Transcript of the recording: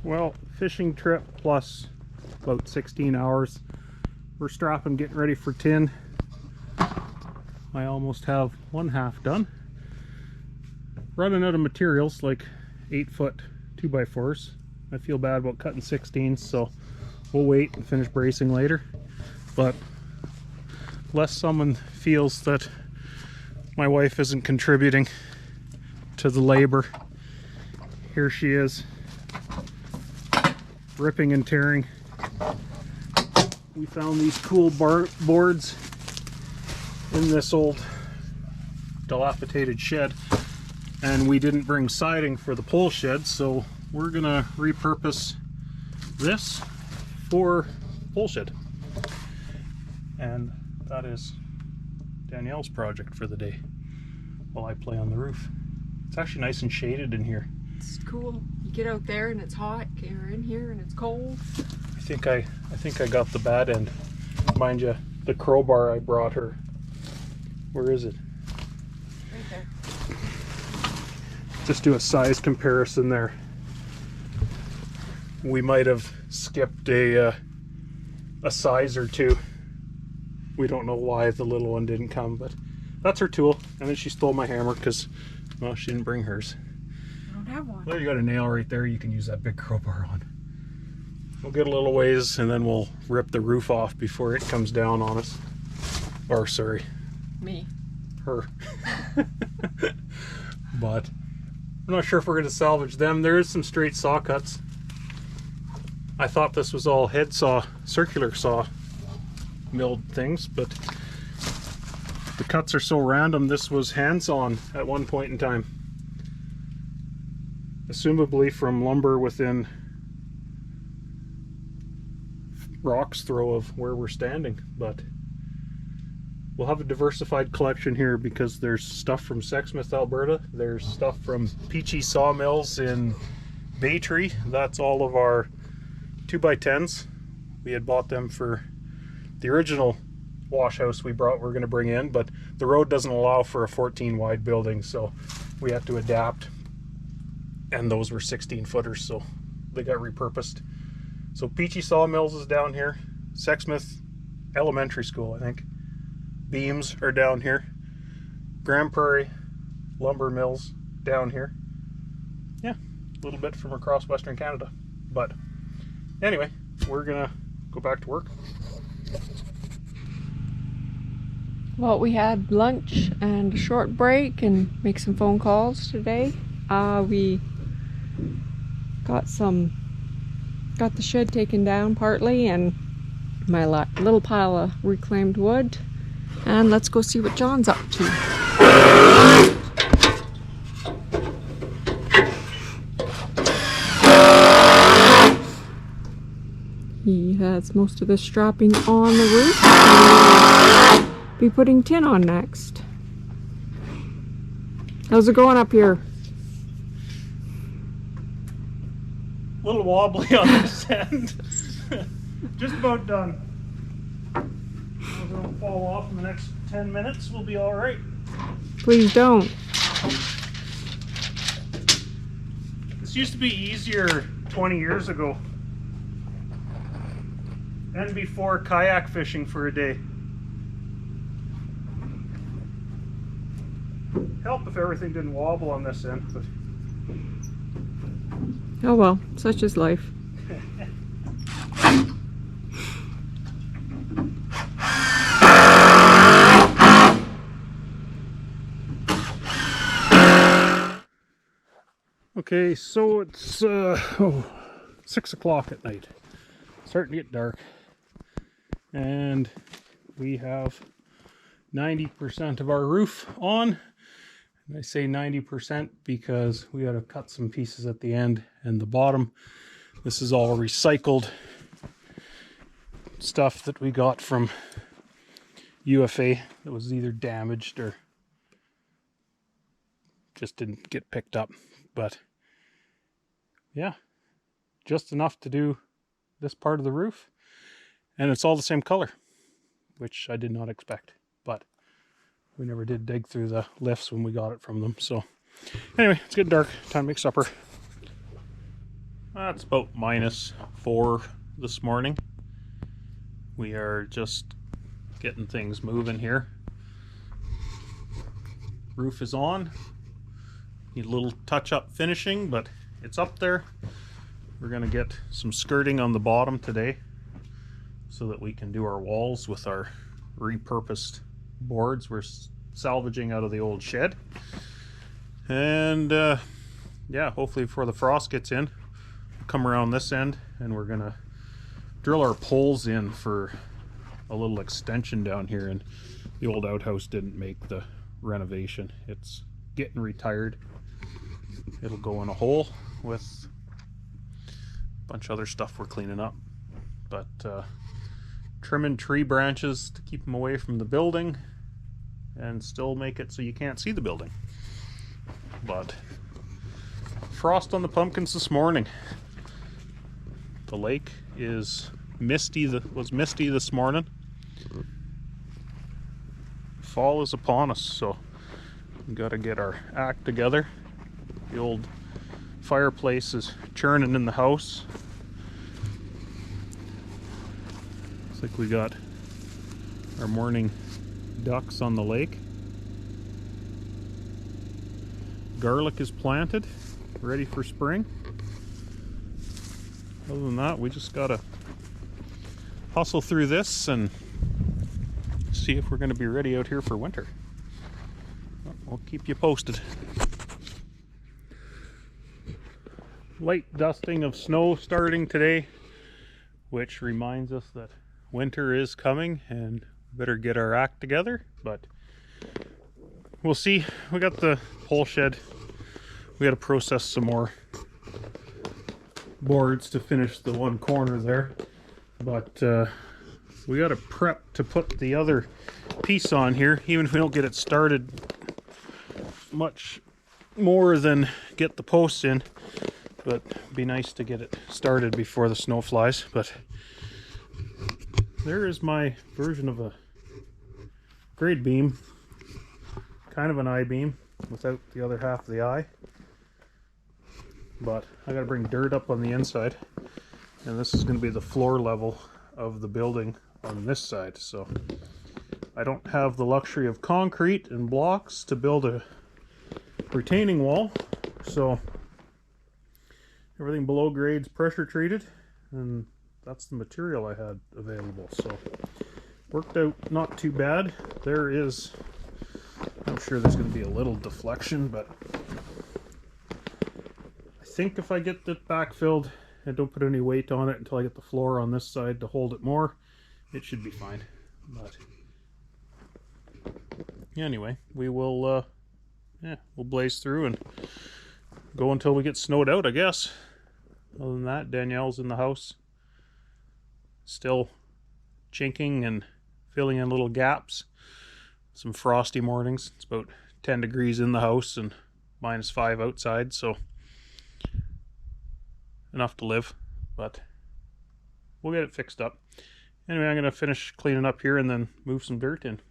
Well, fishing trip plus about 16 hours. We're strapping, getting ready for tin. I almost have one half done. Running out of materials, like 8-foot 2x4s. I feel bad about cutting 16s, so we'll wait and finish bracing later. But lest someone feels that my wife isn't contributing to the labor, here she is, ripping and tearing. We found these cool boards in this old dilapidated shed, and we didn't bring siding for the pole shed, so we're gonna repurpose this for pole shed. And that is Danielle's project for the day while I play on the roof. It's actually nice and shaded in here. It's cool. You get out there and it's hot, you're in here and it's cold. I think I got the bad end. Mind you, the crowbar I brought her. Where is it? Right there. Just do a size comparison there. We might have skipped a size or two. We don't know why the little one didn't come, but that's her tool. And then she stole my hammer because, well, she didn't bring hers. I don't have one. Well, you got a nail right there. You can use that big crowbar on. We'll get a little ways and then we'll rip the roof off before it comes down on us. Or, sorry. Me. Her. But I'm not sure if we're going to salvage them. There is some straight saw cuts. I thought this was all head saw, circular saw milled things, but the cuts are so random. This was hands-on at one point in time. Assumably from lumber within rock's throw of where we're standing, but we'll have a diversified collection here because there's stuff from Sexsmith, Alberta. There's stuff from Peachy Sawmills in Baytree. That's all of our 2x10s. We had bought them for the original wash house we're going to bring in, but the road doesn't allow for a 14 wide building, so we have to adapt. And those were 16 footers, so they got repurposed. So Peachy Sawmills is down here. Sexsmith Elementary School, I think. Beams are down here. Grand Prairie Lumber Mills down here. Yeah, a little bit from across Western Canada. But anyway, we're gonna go back to work. Well, we had lunch and a short break and make some phone calls today. We got the shed taken down partly and my little pile of reclaimed wood. And let's go see what John's up to. He has most of the strapping on the roof. We'll be putting tin on next. How's it going up here? A little wobbly on this end. Just about done. If it don't fall off in the next 10 minutes, we'll be all right. Please don't. This used to be easier 20 years ago. And before kayak fishing for a day. Help if everything didn't wobble on this end, but Oh well, such is life. okay, so it's 6 o'clock at night. Starting to get dark. And we have 90% of our roof on. And I say 90% because we got to cut some pieces at the end and the bottom. This is all recycled stuff that we got from UFA that was either damaged or just didn't get picked up. But yeah, just enough to do this part of the roof. And it's all the same color, which I did not expect. But we never did dig through the lifts when we got it from them. So anyway, it's getting dark. Time to make supper. It's about -4 this morning. We are just getting things moving here. Roof is on. Need a little touch-up finishing, but it's up there. We're gonna get some skirting on the bottom today so that we can do our walls with our repurposed boards we're salvaging out of the old shed. And yeah, hopefully before the frost gets in, we'll come around this end and we're gonna drill our poles in for a little extension down here. And the old outhouse didn't make the renovation. It's getting retired. It'll go in a hole with a bunch of other stuff we're cleaning up. But trimming tree branches to keep them away from the building and still make it so you can't see the building. But frost on the pumpkins this morning. The lake is misty. Was misty this morning. Fall is upon us, so we got to get our act together. The old fireplace is churning in the house. Looks like we got our morning ducks on the lake. Garlic is planted, ready for spring. Other than that, we just gotta hustle through this and see if we're gonna be ready out here for winter. We'll keep you posted. Light dusting of snow starting today, which reminds us that winter is coming and better get our act together. But we'll see. We got the pole shed. We got to process some more boards to finish the one corner there. But we got to prep to put the other piece on here, even if we don't get it started much more than get the posts in. But it'd be nice to get it started before the snow flies. But there is my version of a grade beam, kind of an I-beam without the other half of the eye. But I gotta bring dirt up on the inside, and this is gonna be the floor level of the building on this side. So I don't have the luxury of concrete and blocks to build a retaining wall, so everything below grade's pressure treated, and that's the material I had available. So worked out not too bad. There is, I'm sure there's going to be a little deflection, but I think if I get it backfilled and don't put any weight on it until I get the floor on this side to hold it more, it should be fine. But anyway, we will we'll blaze through and go until we get snowed out, I guess. Other than that, Danielle's in the house, still chinking and filling in little gaps. Some frosty mornings. It's about 10 degrees in the house and -5 outside, so enough to live, but we'll get it fixed up. Anyway, I'm going to finish cleaning up here and then move some dirt in.